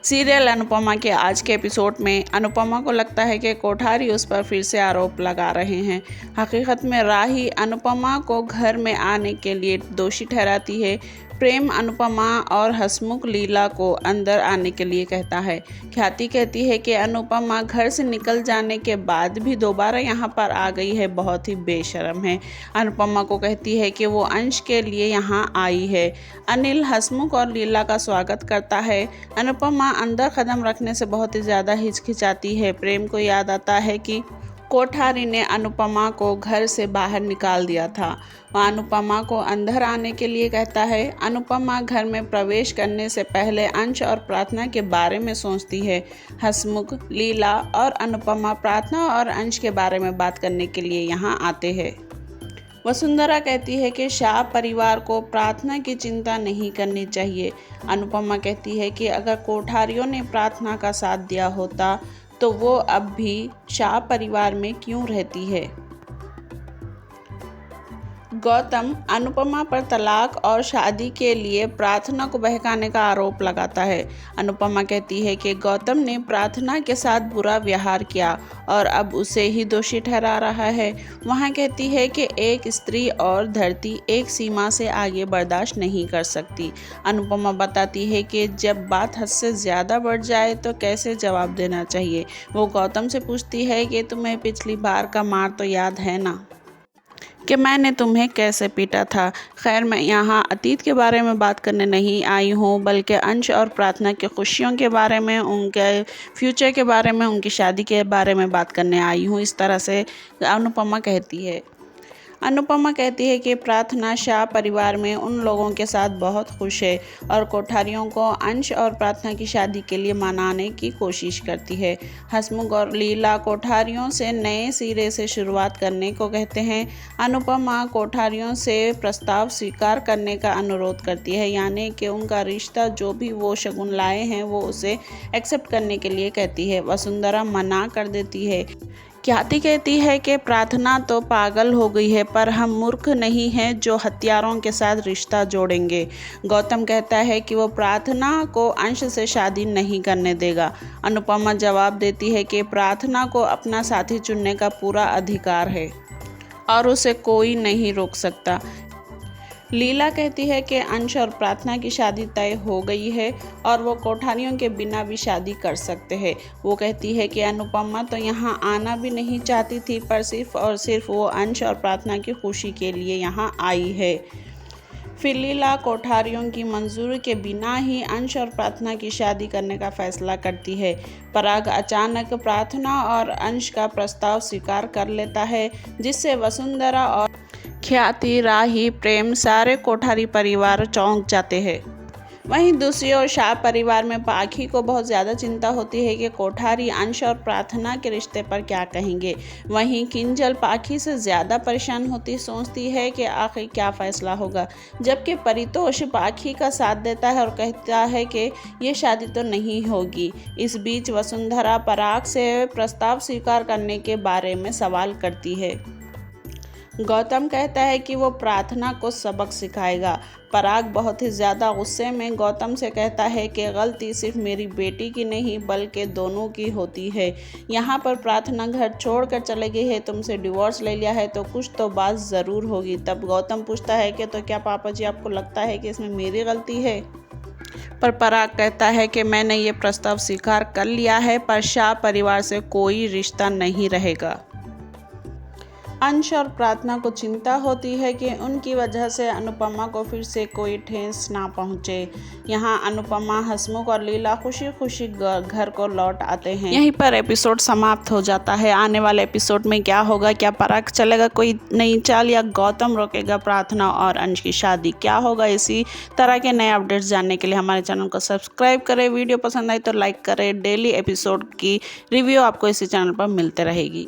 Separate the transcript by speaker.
Speaker 1: Serial Anupama के आज के एपिसोड में अनुपमा को लगता है कि कोठारी उस पर फिर से आरोप लगा रहे हैं। हकीकत में राही अनुपमा को घर में आने के लिए दोषी ठहराती है। प्रेम अनुपमा और हंसमुख लीला को अंदर आने के लिए कहता है। ख्याति कहती है कि अनुपमा घर से निकल जाने के बाद भी दोबारा यहाँ पर आ गई है, बहुत ही बेशर्म है। अनुपमा को कहती है कि वो अंश के लिए यहाँ आई है। अनिल हंसमुख और लीला का स्वागत करता है। अनुपमा अंदर कदम रखने से बहुत ही ज़्यादा हिचकिचाती है। प्रेम को याद आता है कि कोठारी ने अनुपमा को घर से बाहर निकाल दिया था। वह अनुपमा को अंदर आने के लिए कहता है। अनुपमा घर में प्रवेश करने से पहले अंश और प्रार्थना के बारे में सोचती है। हंसमुख, लीला और अनुपमा प्रार्थना और अंश के बारे में बात करने के लिए यहाँ आते हैं। वसुंधरा कहती है कि शाह परिवार को प्रार्थना की चिंता नहीं करनी चाहिए। अनुपमा कहती है कि अगर कोठारियों ने प्रार्थना का साथ दिया होता तो वो अब भी शाह परिवार में क्यों रहती है। गौतम अनुपमा पर तलाक और शादी के लिए प्रार्थना को बहकाने का आरोप लगाता है। अनुपमा कहती है कि गौतम ने प्रार्थना के साथ बुरा व्यवहार किया और अब उसे ही दोषी ठहरा रहा है। वहाँ कहती है कि एक स्त्री और धरती एक सीमा से आगे बर्दाश्त नहीं कर सकती। अनुपमा बताती है कि जब बात हद से ज़्यादा बढ़ जाए तो कैसे जवाब देना चाहिए। वो गौतम से पूछती है कि तुम्हें पिछली बार का मार तो याद है ना, कि मैंने तुम्हें कैसे पीटा था। खैर, मैं यहाँ अतीत के बारे में बात करने नहीं आई हूँ, बल्कि अंश और प्रार्थना की खुशियों के बारे में, उनके फ्यूचर के बारे में, उनकी शादी के बारे में बात करने आई हूँ। इस तरह से अनुपमा कहती है। अनुपमा कहती है कि प्रार्थना शाह परिवार में उन लोगों के साथ बहुत खुश है और कोठारियों को अंश और प्रार्थना की शादी के लिए मनाने की कोशिश करती है। हंसमुख और लीला कोठारियों से नए सिरे से शुरुआत करने को कहते हैं। अनुपमा कोठारियों से प्रस्ताव स्वीकार करने का अनुरोध करती है, यानी कि उनका रिश्ता जो भी वो शगुन लाए हैं वो उसे एक्सेप्ट करने के लिए कहती है। वसुंधरा मना कर देती है। ख्याति कहती है कि प्रार्थना तो पागल हो गई है, पर हम मूर्ख नहीं हैं जो हथियारों के साथ रिश्ता जोड़ेंगे। गौतम कहता है कि वो प्रार्थना को अंश से शादी नहीं करने देगा। अनुपमा जवाब देती है कि प्रार्थना को अपना साथी चुनने का पूरा अधिकार है और उसे कोई नहीं रोक सकता। लीला कहती है कि अंश और प्रार्थना की शादी तय हो गई है और वो कोठारियों के बिना भी शादी कर सकते हैं। वो कहती है कि अनुपमा तो यहाँ आना भी नहीं चाहती थी, पर सिर्फ और सिर्फ वो अंश और प्रार्थना की खुशी के लिए यहाँ आई है। फिर लीला कोठारियों की मंजूरी के बिना ही अंश और प्रार्थना की शादी करने का फैसला करती है। पराग अचानक प्रार्थना और अंश का प्रस्ताव स्वीकार कर लेता है, जिससे वसुंधरा और ख्याति, राही, प्रेम सारे कोठारी परिवार चौंक जाते हैं। वहीं दूसरी ओर शाह परिवार में पाखी को बहुत ज़्यादा चिंता होती है कि कोठारी अंश और प्रार्थना के रिश्ते पर क्या कहेंगे। वहीं किंजल पाखी से ज़्यादा परेशान होती, सोचती है कि आखिर क्या फ़ैसला होगा, जबकि परितोष पाखी का साथ देता है और कहता है कि ये शादी तो नहीं होगी। इस बीच वसुंधरा पराग से प्रस्ताव स्वीकार करने के बारे में सवाल करती है। गौतम कहता है कि वो प्रार्थना को सबक सिखाएगा। पराग बहुत ही ज़्यादा गुस्से में गौतम से कहता है कि गलती सिर्फ मेरी बेटी की नहीं बल्कि दोनों की होती है। यहाँ पर प्रार्थना घर छोड़कर चले गई है, तुमसे डिवोर्स ले लिया है, तो कुछ तो बात ज़रूर होगी। तब गौतम पूछता है कि तो क्या पापा जी आपको लगता है कि इसमें मेरी गलती है? पर पराग कहता है कि मैंने ये प्रस्ताव स्वीकार कर लिया है, पर शाह परिवार से कोई रिश्ता नहीं रहेगा। अंश और प्रार्थना को चिंता होती है कि उनकी वजह से अनुपमा को फिर से कोई ठेस ना पहुंचे। यहाँ अनुपमा, हंसमुख और लीला खुशी खुशी घर को लौट आते हैं। यहीं पर एपिसोड समाप्त हो जाता है। आने वाले एपिसोड में क्या होगा? क्या पराग चलेगा कोई नई चाल या गौतम रोकेगा प्रार्थना और अंश की शादी? क्या होगा? इसी तरह के नए अपडेट्स जानने के लिए हमारे चैनल को सब्सक्राइब करें। वीडियो पसंद आई तो लाइक करें। डेली एपिसोड की रिव्यू आपको इसी चैनल पर मिलते रहेगी।